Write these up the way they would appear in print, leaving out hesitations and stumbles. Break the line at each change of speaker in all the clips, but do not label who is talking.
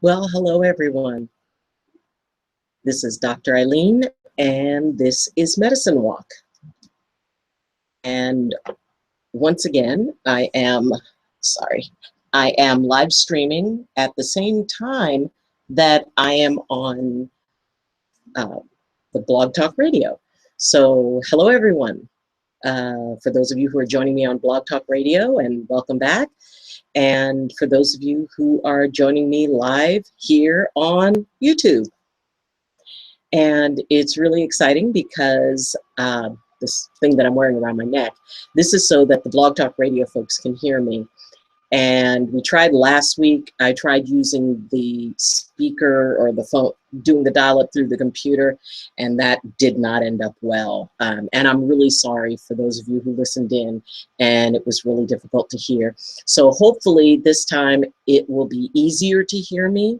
Well, hello everyone. This is Dr. Ayleen, and this is Medicine Walk. And once again, I am live streaming at the same time that I am on the Blog Talk Radio. So hello everyone. For those of you who are joining me on Blog Talk Radio, and welcome back. And for those of you who are joining me live here on YouTube. And it's really exciting because this thing that I'm wearing around my neck, this is so that the Blog Talk Radio folks can hear me. And we tried last week, I tried using the speaker or the phone, doing the dial-up through the computer, and that did not end up well. And I'm really sorry for those of you who listened in, and it was really difficult to hear. So hopefully this time it will be easier to hear me.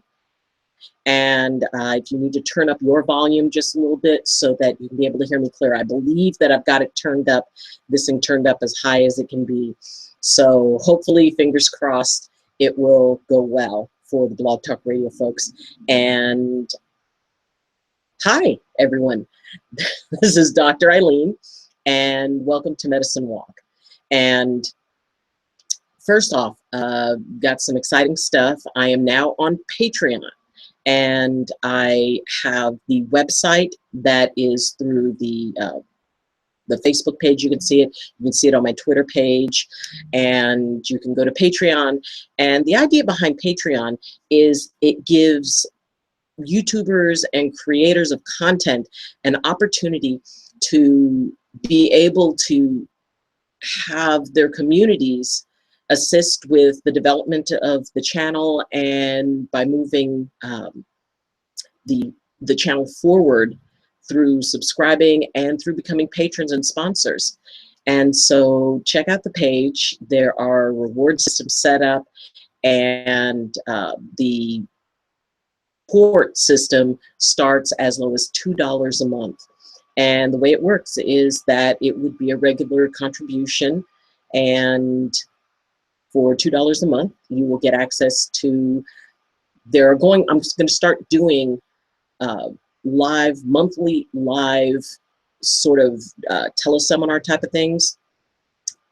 And if you need to turn up your volume just a little bit so that you can be able to hear me clear. I believe that I've got it turned up, this thing turned up as high as it can be. So hopefully, fingers crossed, it will go well for the Blog Talk Radio folks. And hi, everyone. This is Dr. Ayleen, and welcome to Medicine Walk. And first off, got some exciting stuff. I am now on Patreon. And I have the website that is through the Facebook page. You can see it. You can see it on my Twitter page, and you can go to Patreon. And the idea behind Patreon is it gives YouTubers and creators of content an opportunity to be able to have their communities assist with the development of the channel, and by moving the channel forward through subscribing and through becoming patrons and sponsors. And so check out the page. There are reward systems set up, and the support system starts as low as $2 a month. And the way it works is that it would be a regular contribution, and for $2 a month, you will get access to, I'm just going to start doing monthly live sort of teleseminar type of things.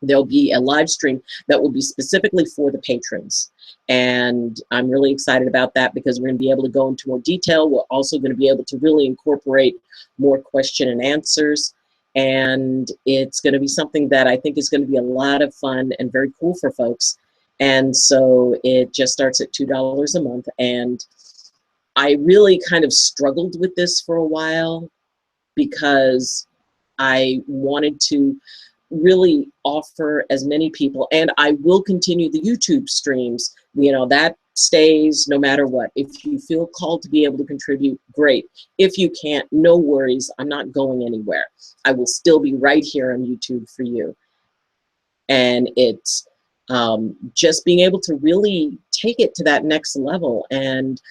There'll be a live stream that will be specifically for the patrons. And I'm really excited about that because we're going to be able to go into more detail. We're also going to be able to really incorporate more question and answers. And it's going to be something that I think is going to be a lot of fun and very cool for folks. And so it just starts at $2 a month. And I really kind of struggled with this for a while because I wanted to really offer as many people, and I will continue the YouTube streams. You know, that stays no matter what. If you feel called to be able to contribute, great. If you can't, no worries. I'm not going anywhere. I will still be right here on YouTube for you. And it's just being able to really take it to that next level and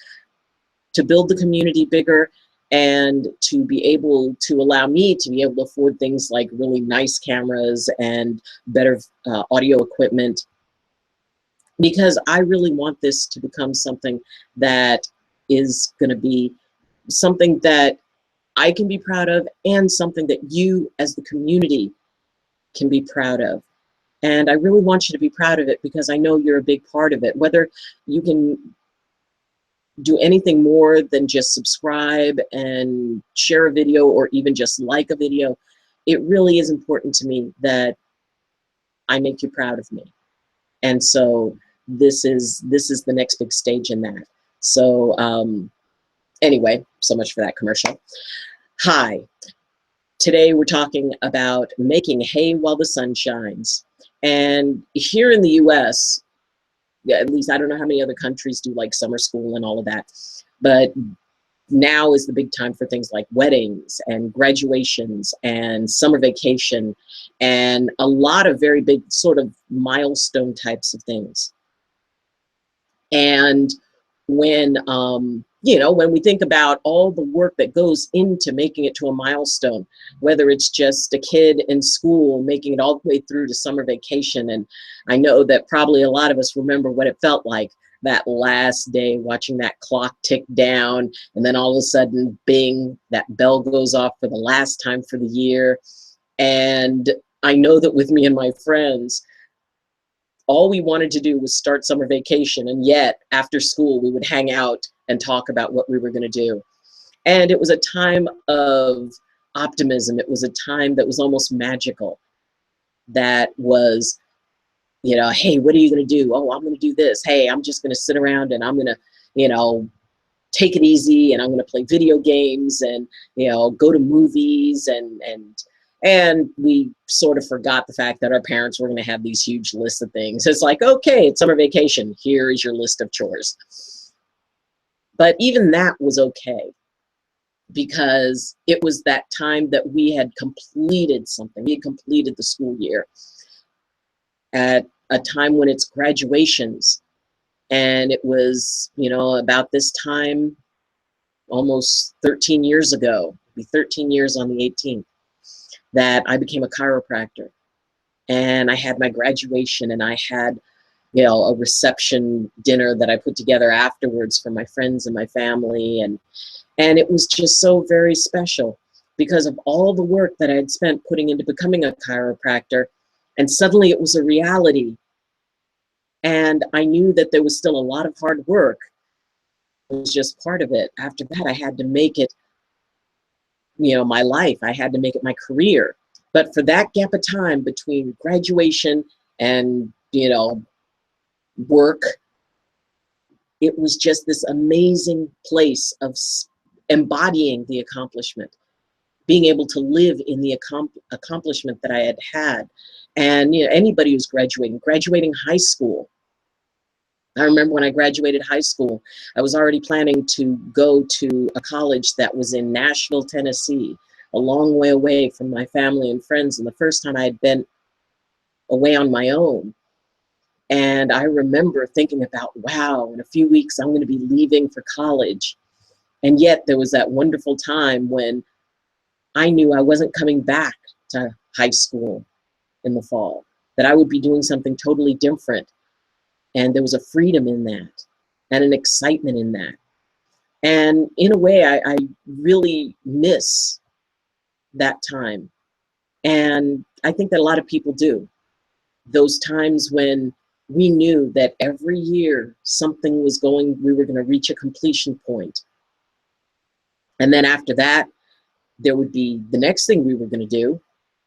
to build the community bigger, and to be able to allow me to be able to afford things like really nice cameras and better audio equipment, because I really want this to become something that is going to be something that I can be proud of, and something that you as the community can be proud of. And I really want you to be proud of it because I know you're a big part of it. Whether you can do anything more than just subscribe and share a video, or even just like a video, it really is important to me that I make you proud of me. And so this is the next big stage in that. So anyway, so much for that commercial. Hi, today we're talking about making hay while the sun shines. And here in the US, yeah, at least I don't know how many other countries do like summer school and all of that, but now is the big time for things like weddings and graduations and summer vacation and a lot of very big sort of milestone types of things. And when when we think about all the work that goes into making it to a milestone, whether it's just a kid in school making it all the way through to summer vacation, and I know that probably a lot of us remember what it felt like that last day, watching that clock tick down, and then all of a sudden, bing, that bell goes off for the last time for the year. And I know that with me and my friends, all we wanted to do was start summer vacation, and yet after school we would hang out and talk about what we were going to do. And it was a time of optimism. It was a time that was almost magical. That was, you know, hey, what are you going to do? Oh, I'm going to do this. Hey, I'm just going to sit around and I'm going to, you know, take it easy, and I'm going to play video games and, you know, go to movies, and we sort of forgot the fact that our parents were going to have these huge lists of things. It's like, okay, it's summer vacation. Here is your list of chores. But even that was okay, because it was that time that we had completed something. We had completed the school year at a time when it's graduations. And it was, you know, about this time, almost 13 years ago, it'll be 13 years on the 18th, that I became a chiropractor. And I had my graduation, and I had, you know, a reception dinner that I put together afterwards for my friends and my family. And it was just so very special because of all the work that I had spent putting into becoming a chiropractor. And suddenly it was a reality. And I knew that there was still a lot of hard work. It was just part of it. After that, I had to make it, you know, my life. I had to make it my career. But for that gap of time between graduation and, you know, work, it was just this amazing place of embodying the accomplishment, being able to live in the accomplishment that I had had. And, you know, anybody who's graduating high school. I remember when I graduated high school, I was already planning to go to a college that was in Nashville, Tennessee, a long way away from my family and friends, and the first time I had been away on my own. And I remember thinking about, wow, in a few weeks I'm going to be leaving for college. And yet there was that wonderful time when I knew I wasn't coming back to high school in the fall, that I would be doing something totally different. And there was a freedom in that and an excitement in that. And in a way, I really miss that time. And I think that a lot of people do. Those times when we knew that every year something was going, we were going to reach a completion point. And then after that, there would be the next thing we were going to do.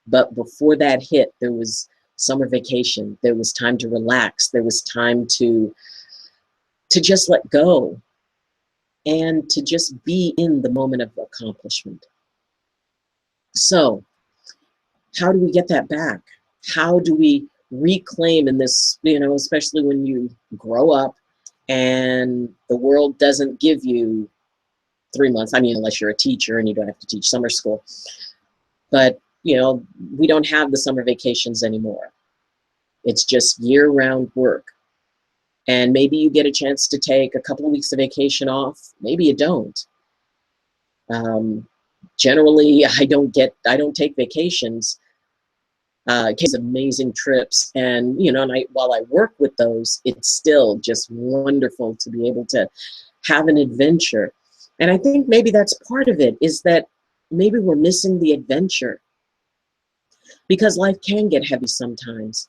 But before that hit, there was summer vacation. There was time to relax. There was time to just let go and to just be in the moment of accomplishment. So how do we get that back? How do we reclaim in this, you know, especially when you grow up and the world doesn't give you 3 months. I mean, unless you're a teacher and you don't have to teach summer school. But, you know, we don't have the summer vacations anymore. It's just year-round work. And maybe you get a chance to take a couple of weeks of vacation off. Maybe you don't. Generally, I don't take vacations. It's amazing trips, and you know, and while I work with those, it's still just wonderful to be able to have an adventure. And I think maybe that's part of it, is that maybe we're missing the adventure, because life can get heavy sometimes.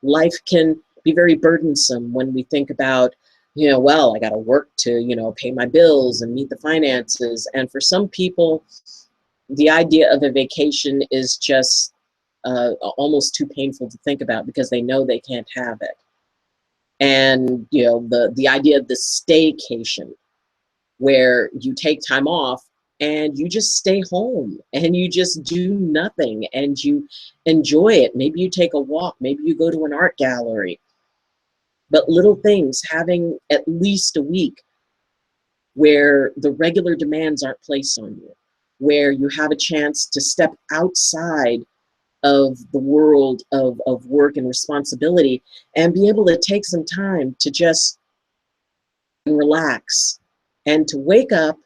Life can be very burdensome when we think about, you know, well, I got to work to, you know, pay my bills and meet the finances. And for some people, the idea of a vacation is just almost too painful to think about, because they know they can't have it. And, you know, the idea of the staycation, where you take time off and you just stay home and you just do nothing and you enjoy it. Maybe you take a walk, maybe you go to an art gallery. But little things, having at least a week where the regular demands aren't placed on you, where you have a chance to step outside of the world of work and responsibility and be able to take some time to just relax and to wake up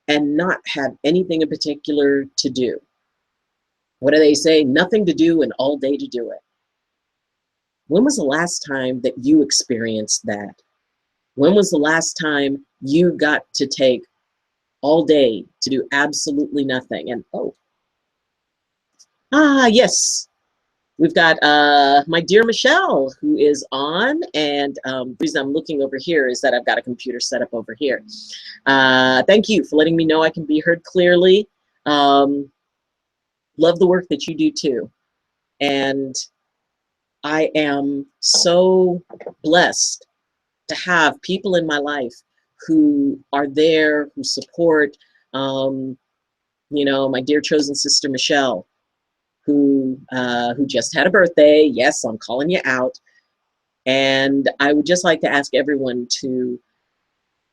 and not have anything in particular to do. What do they say? Nothing to do and all day to do it. When was the last time that you experienced that? When was the last time you got to take all day to do absolutely nothing? And yes, we've got my dear Michelle who is on, and the reason I'm looking over here is that I've got a computer set up over here. Thank you for letting me know I can be heard clearly. Love the work that you do too. And I am so blessed to have people in my life who are there, who support, you know, my dear chosen sister, Michelle, who just had a birthday. Yes, I'm calling you out. And I would just like to ask everyone to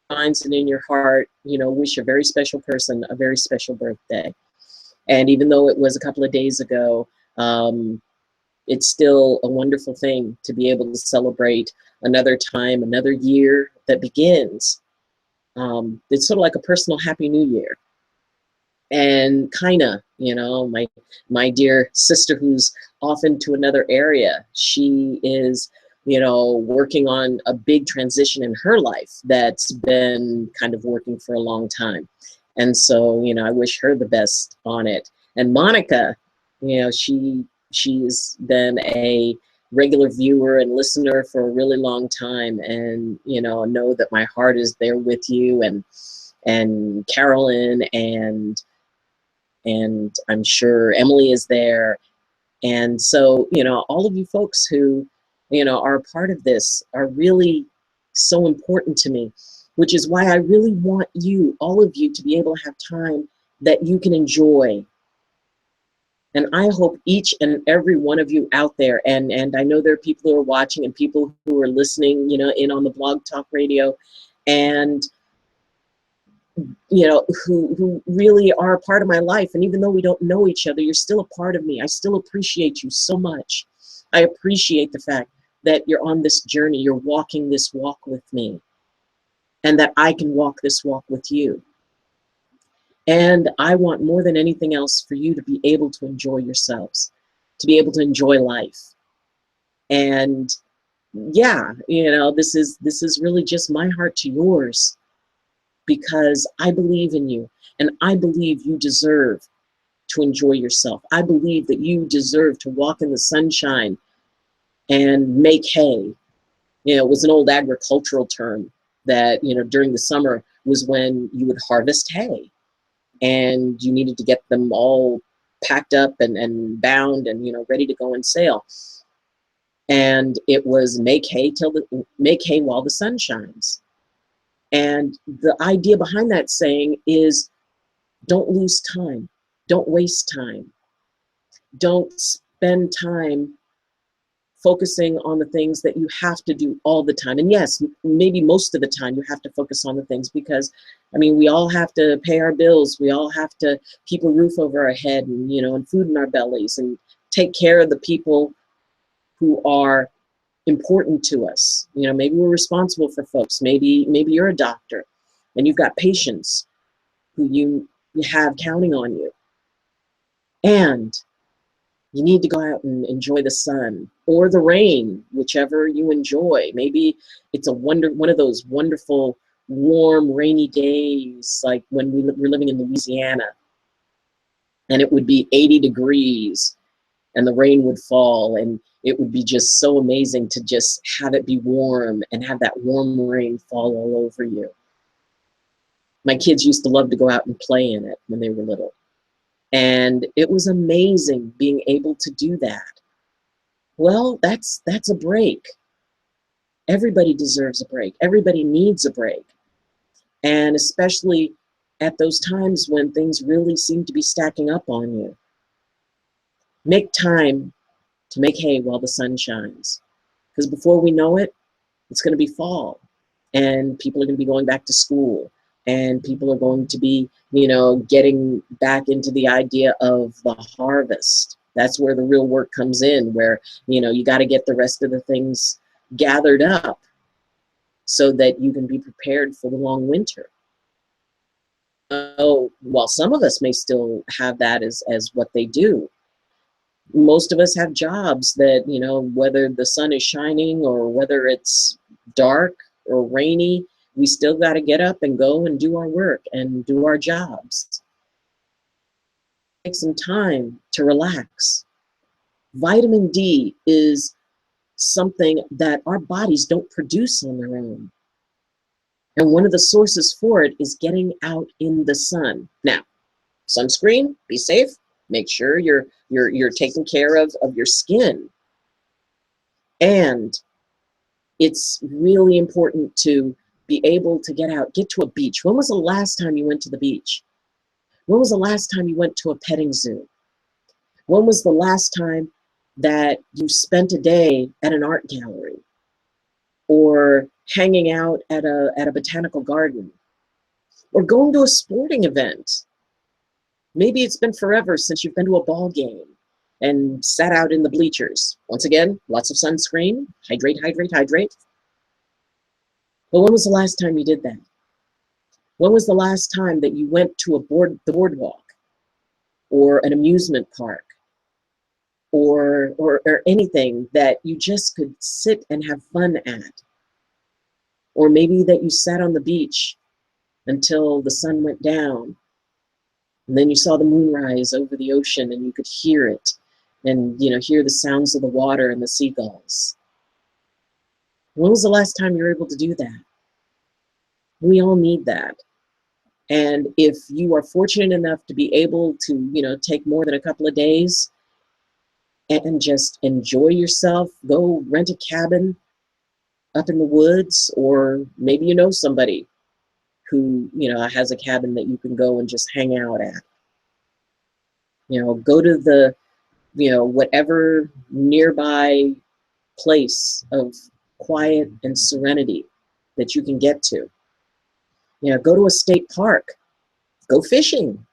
find it in your heart, you know, wish a very special person a very special birthday. And even though it was a couple of days ago, it's still a wonderful thing to be able to celebrate another time, another year that begins. It's sort of like a personal Happy New Year. And kind of, you know, my dear sister who's off into another area, she is, you know, working on a big transition in her life that's been kind of working for a long time. And so, you know, I wish her the best on it. And Monica, you know, she's been a regular viewer and listener for a really long time, and you know that my heart is there with you, and Carolyn, and I'm sure Emily is there. And so, you know, all of you folks who, you know, are a part of this are really so important to me, which is why I really want you, all of you, to be able to have time that you can enjoy. And I hope each and every one of you out there, and I know there are people who are watching and people who are listening, you know, in on the Blog Talk Radio, and you know, who really are a part of my life. And even though we don't know each other, you're still a part of me. I still appreciate you so much. I appreciate the fact that you're on this journey, you're walking this walk with me, and that I can walk this walk with you. And I want more than anything else for you to be able to enjoy yourselves, to be able to enjoy life. And yeah, you know, this is really just my heart to yours, because I believe in you, and I believe you deserve to enjoy yourself. I believe that you deserve to walk in the sunshine and make hay. You know, it was an old agricultural term that, you know, during the summer was when you would harvest hay, and you needed to get them all packed up and bound and, you know, ready to go and sail. And it was make hay while the sun shines. And the idea behind that saying is, don't lose time. Don't waste time. Don't spend time focusing on the things that you have to do all the time. And yes, maybe most of the time you have to focus on the things, because I mean, we all have to pay our bills. We all have to keep a roof over our head, and, you know, and food in our bellies, and take care of the people who are important to us. You know, maybe we're responsible for folks. Maybe you're a doctor and you've got patients who you have counting on you. And you need to go out and enjoy the sun or the rain, whichever you enjoy. Maybe it's one of those wonderful, warm, rainy days, like when we were living in Louisiana, and it would be 80 degrees and the rain would fall, and it would be just so amazing to just have it be warm and have that warm rain fall all over you. My kids used to love to go out and play in it when they were little. And it was amazing being able to do that. Well, that's a break. Everybody deserves a break. Everybody needs a break. And especially at those times when things really seem to be stacking up on you. Make time to make hay while the sun shines. Because before we know it, it's going to be fall. And people are going to be going back to school. And people are going to be, you know, getting back into the idea of the harvest. That's where the real work comes in, where, you know, you got to get the rest of the things gathered up so that you can be prepared for the long winter. Oh, while some of us may still have that as what they do, most of us have jobs that, you know, whether the sun is shining or whether it's dark, or rainy, we still got to get up and go and do our work and do our jobs. Take some time to relax. Vitamin D is something that our bodies don't produce on their own. And one of the sources for it is getting out in the sun. Now, sunscreen, be safe. Make sure you're taking care of your skin. And it's really important to be able to get out, get to a beach. When was the last time you went to the beach? When was the last time you went to a petting zoo? When was the last time that you spent a day at an art gallery or hanging out at a botanical garden or going to a sporting event? Maybe it's been forever since you've been to a ball game and sat out in the bleachers. Once again, lots of sunscreen, hydrate, hydrate, hydrate. But when was the last time you did that? When was the last time that you went to the boardwalk or an amusement park or anything that you just could sit and have fun at? Or maybe that you sat on the beach until the sun went down, and then you saw the moon rise over the ocean and you could hear it and hear the sounds of the water and the seagulls. When was the last time you were able to do that? We all need that. And if you are fortunate enough to be able to, take more than a couple of days and just enjoy yourself, go rent a cabin up in the woods, or maybe you know somebody who, has a cabin that you can go and just hang out at. Go to the, whatever nearby place of quiet and serenity that you can get to. Go to a state park, go fishing,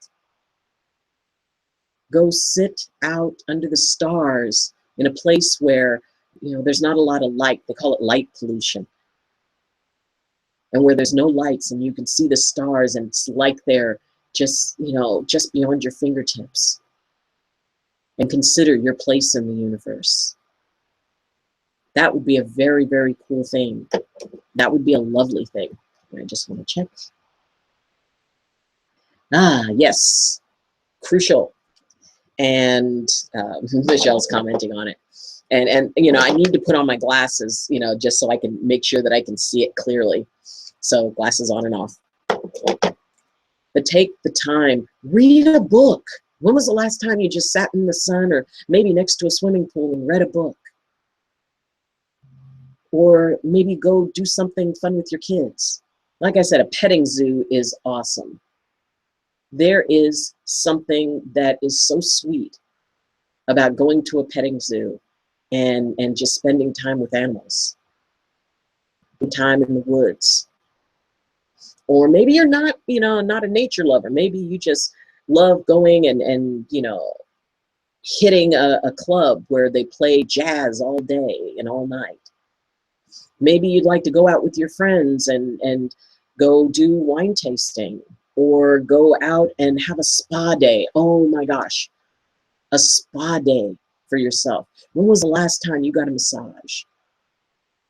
go sit out under the stars in a place where, there's not a lot of light. They call it light pollution. And where there's no lights and you can see the stars and it's like they're just beyond your fingertips. And consider your place in the universe. That would be a very, very cool thing. That would be a lovely thing. I just want to check. Yes, crucial. And Michelle's commenting on it. And I need to put on my glasses, just so I can make sure that I can see it clearly. So glasses on and off. But take the time, read a book. When was the last time you just sat in the sun or maybe next to a swimming pool and read a book? Or maybe go do something fun with your kids. Like I said, a petting zoo is awesome. There is something that is so sweet about going to a petting zoo and just spending time with animals. Time in the woods. Or maybe you're not, not a nature lover. Maybe you just love going and hitting a club where they play jazz all day and all night. Maybe you'd like to go out with your friends and go do wine tasting or go out and have a spa day. Oh my gosh, a spa day for yourself. When was the last time you got a massage?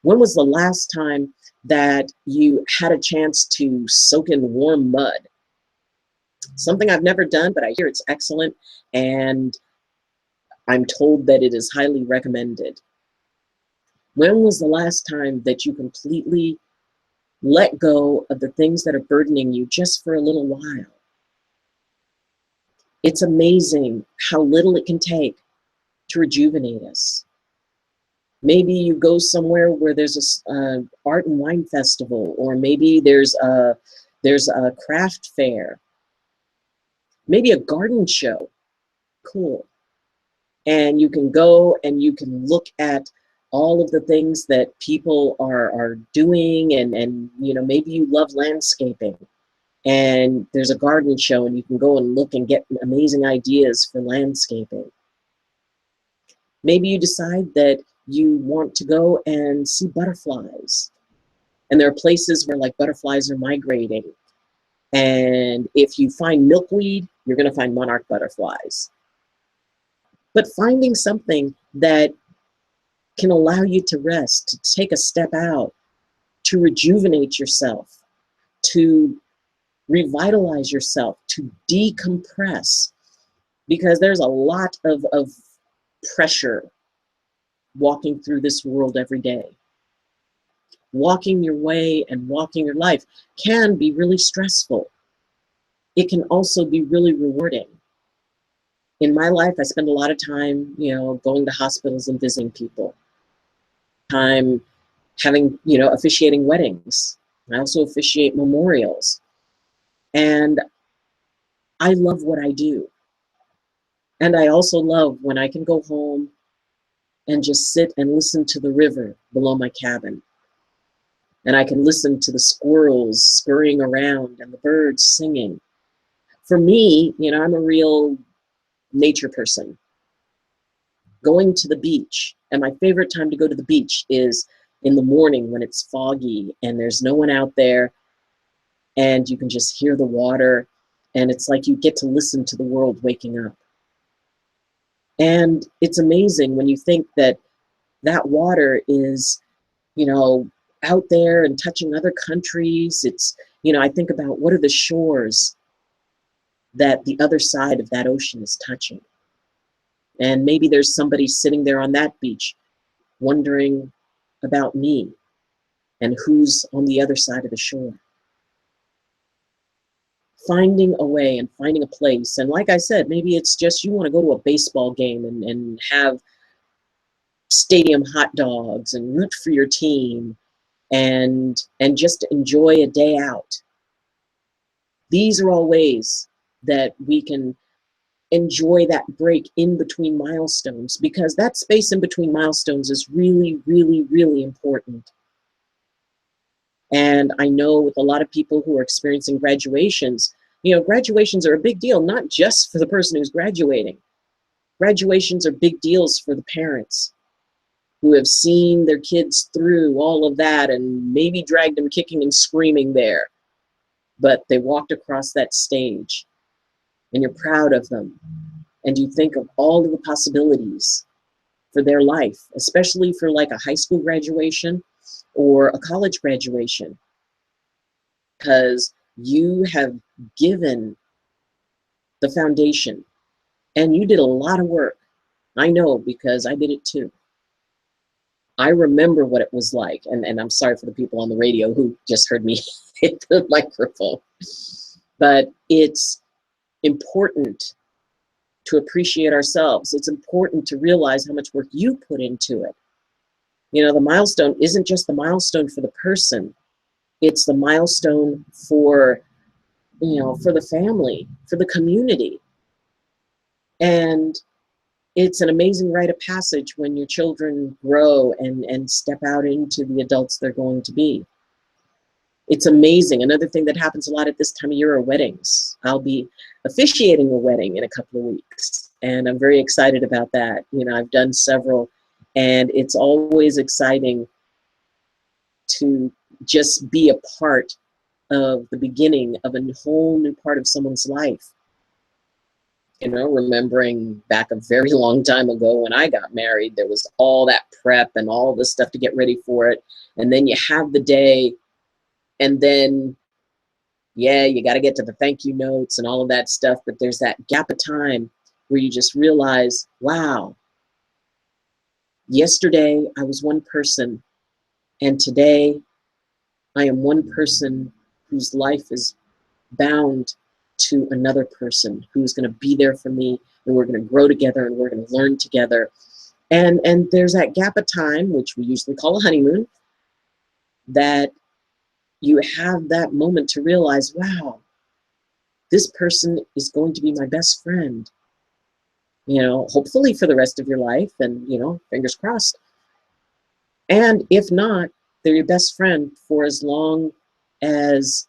When was the last time that you had a chance to soak in warm mud? Something I've never done, but I hear it's excellent, and I'm told that it is highly recommended. When was the last time that you completely let go of the things that are burdening you just for a little while? It's amazing how little it can take to rejuvenate us. Maybe you go somewhere where there's a art and wine festival, or maybe there's a craft fair, maybe a garden show. Cool. And you can go and you can look at all of the things that people are doing, and maybe you love landscaping, and there's a garden show and you can go and look and get amazing ideas for landscaping. Maybe you decide that you want to go and see butterflies, and there are places where butterflies are migrating, and if you find milkweed, you're going to find monarch butterflies. But finding something that can allow you to rest, to take a step out, to rejuvenate yourself, to revitalize yourself, to decompress, because there's a lot of pressure walking through this world every day. Walking your way and walking your life can be really stressful. It can also be really rewarding. In my life, I spend a lot of time, going to hospitals and visiting people. Time having, officiating weddings. I also officiate memorials. And I love what I do. And I also love when I can go home and just sit and listen to the river below my cabin. And I can listen to the squirrels scurrying around and the birds singing. For me, I'm a real nature person. Going to the beach, and my favorite time to go to the beach is in the morning when it's foggy and there's no one out there, and you can just hear the water, and it's like you get to listen to the world waking up. And it's amazing when you think that that water is, out there and touching other countries. It's, I think about what are the shores that the other side of that ocean is touching. And maybe there's somebody sitting there on that beach wondering about me and who's on the other side of the shore. Finding a way and finding a place. And like I said, maybe it's just you want to go to a baseball game and have stadium hot dogs and root for your team and just enjoy a day out. These are all ways that we can enjoy that break in between milestones, because that space in between milestones is really, really, really important. And I know with a lot of people who are experiencing graduations, graduations are a big deal, not just for the person who's graduating. Graduations are big deals for the parents who have seen their kids through all of that and maybe dragged them kicking and screaming there. But they walked across that stage, and you're proud of them. And you think of all of the possibilities for their life, especially for like a high school graduation or a college graduation, because you have given the foundation and you did a lot of work. I know, because I did it too. I remember what it was like, and I'm sorry for the people on the radio who just heard me hit the microphone, but it's important to appreciate ourselves. It's important to realize how much work you put into it. The milestone isn't just the milestone for the person, it's the milestone for, for the family, for the community. And it's an amazing rite of passage when your children grow and step out into the adults they're going to be. It's amazing. Another thing that happens a lot at this time of year are weddings. I'll be officiating a wedding in a couple of weeks, and I'm very excited about that. I've done several, and it's always exciting to just be a part of the beginning of a whole new part of someone's life. Remembering back a very long time ago when I got married, there was all that prep and all this stuff to get ready for it. And then you have the day, and then, you got to get to the thank you notes and all of that stuff. But there's that gap of time where you just realize, wow, yesterday I was one person, and today I am one person whose life is bound to another person who's going to be there for me, and we're going to grow together and we're going to learn together. And there's that gap of time, which we usually call a honeymoon, that you have that moment to realize, wow, this person is going to be my best friend, hopefully for the rest of your life, and, fingers crossed. And if not, they're your best friend for as long as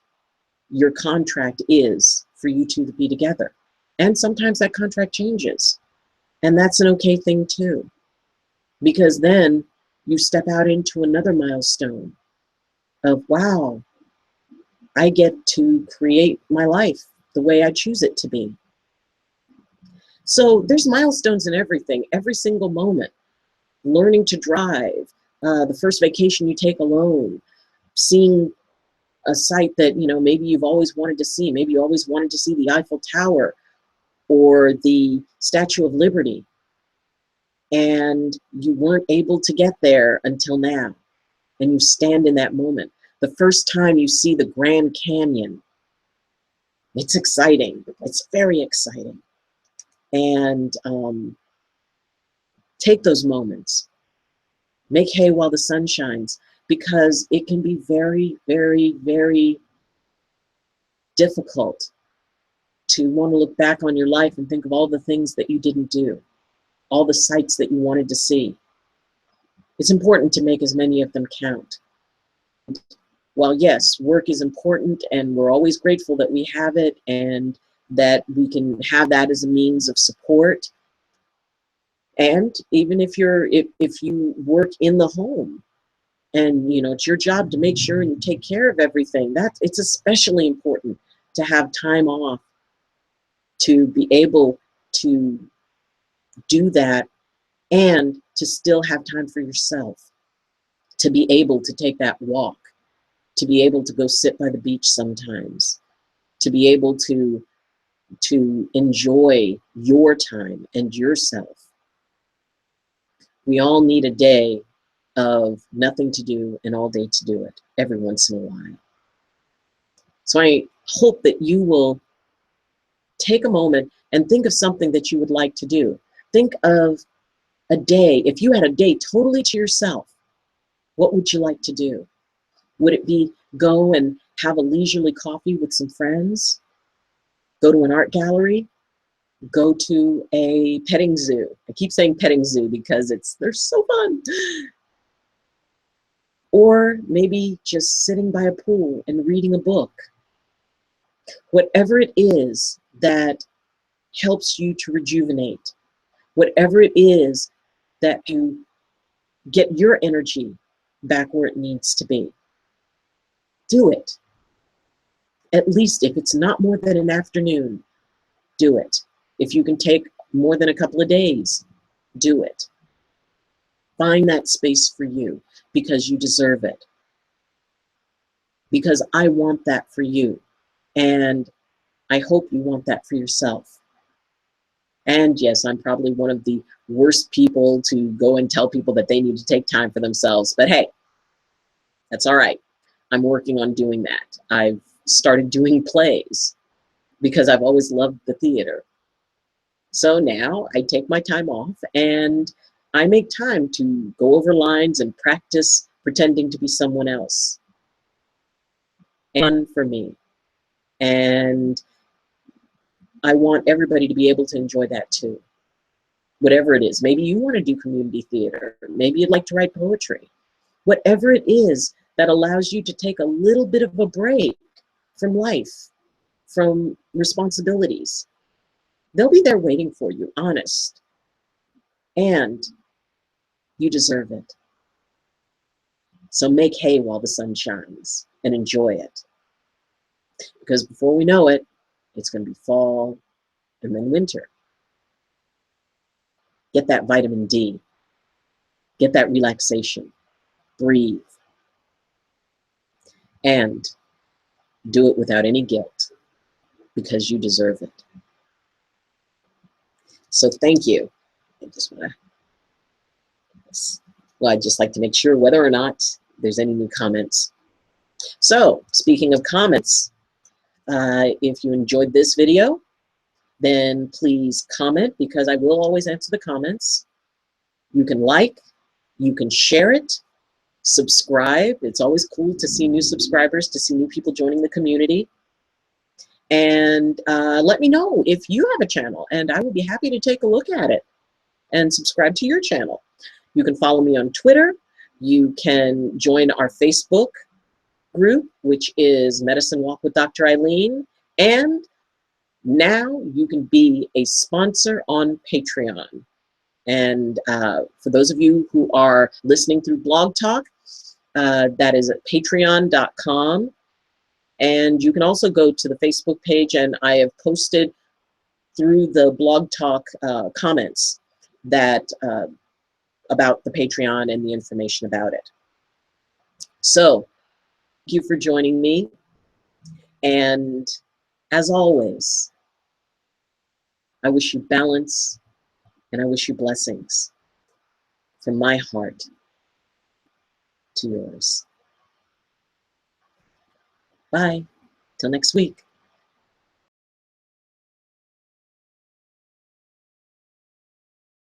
your contract is for you two to be together. And sometimes that contract changes, and that's an okay thing too, because then you step out into another milestone of, wow, I get to create my life the way I choose it to be. So there's milestones in everything, every single moment. Learning to drive, the first vacation you take alone, seeing a site that, you know, maybe you've always wanted to see. Maybe you always wanted to see the Eiffel Tower or the Statue of Liberty, and you weren't able to get there until now, and you stand in that moment. The first time you see the Grand Canyon, it's exciting. It's very exciting. And take those moments. Make hay while the sun shines, because it can be very, very, very difficult to want to look back on your life and think of all the things that you didn't do, all the sights that you wanted to see. It's important to make as many of them count. While yes, work is important, and we're always grateful that we have it and that we can have that as a means of support. And even if you work in the home, and you know it's your job to make sure and you take care of everything, it's especially important to have time off to be able to do that, and to still have time for yourself, to be able to take that walk, to be able to go sit by the beach sometimes, to be able to enjoy your time and yourself. We all need a day of nothing to do and all day to do it every once in a while. So I hope that you will take a moment and think of something that you would like to do. Think of a day. If you had a day totally to yourself, what would you like to do? Would it be go and have a leisurely coffee with some friends? Go to an art gallery? Go to a petting zoo? I keep saying petting zoo because they're so fun. Or maybe just sitting by a pool and reading a book. Whatever it is that helps you to rejuvenate, whatever it is that you get your energy back where it needs to be, do it. At least if it's not more than an afternoon, do it. If you can take more than a couple of days, do it. Find that space for you, because you deserve it. Because I want that for you. And I hope you want that for yourself. And yes, I'm probably one of the worst people to go and tell people that they need to take time for themselves. But hey, that's all right. I'm working on doing that. I've started doing plays because I've always loved the theater. So now I take my time off and I make time to go over lines and practice pretending to be someone else. And fun for me. And I want everybody to be able to enjoy that too. Whatever it is. Maybe you want to do community theater. Maybe you'd like to write poetry. Whatever it is that allows you to take a little bit of a break from life, from responsibilities. They'll be there waiting for you, honest. And you deserve it. So make hay while the sun shines and enjoy it. Because before we know it, it's going to be fall and then winter. Get that vitamin D. Get that relaxation. Breathe. And do it without any guilt, because you deserve it. So thank you. I just want to, well, I'd just like to make sure whether or not there's any new comments. So speaking of comments, if you enjoyed this video, then please comment, because I will always answer the comments. You can like, you can share it, subscribe. It's always cool to see new subscribers, to see new people joining the community. And let me know if you have a channel, and I will be happy to take a look at it and subscribe to your channel. You can follow me on Twitter. You can join our Facebook group, which is Medicine Walk with Dr. Ayleen. And now you can be a sponsor on Patreon. And for those of you who are listening through Blog Talk, that is at patreon.com. And you can also go to the Facebook page, and I have posted through the Blog Talk comments that about the Patreon and the information about it. So you for joining me. And as always, I wish you balance and I wish you blessings from my heart to yours. Bye. Till next week.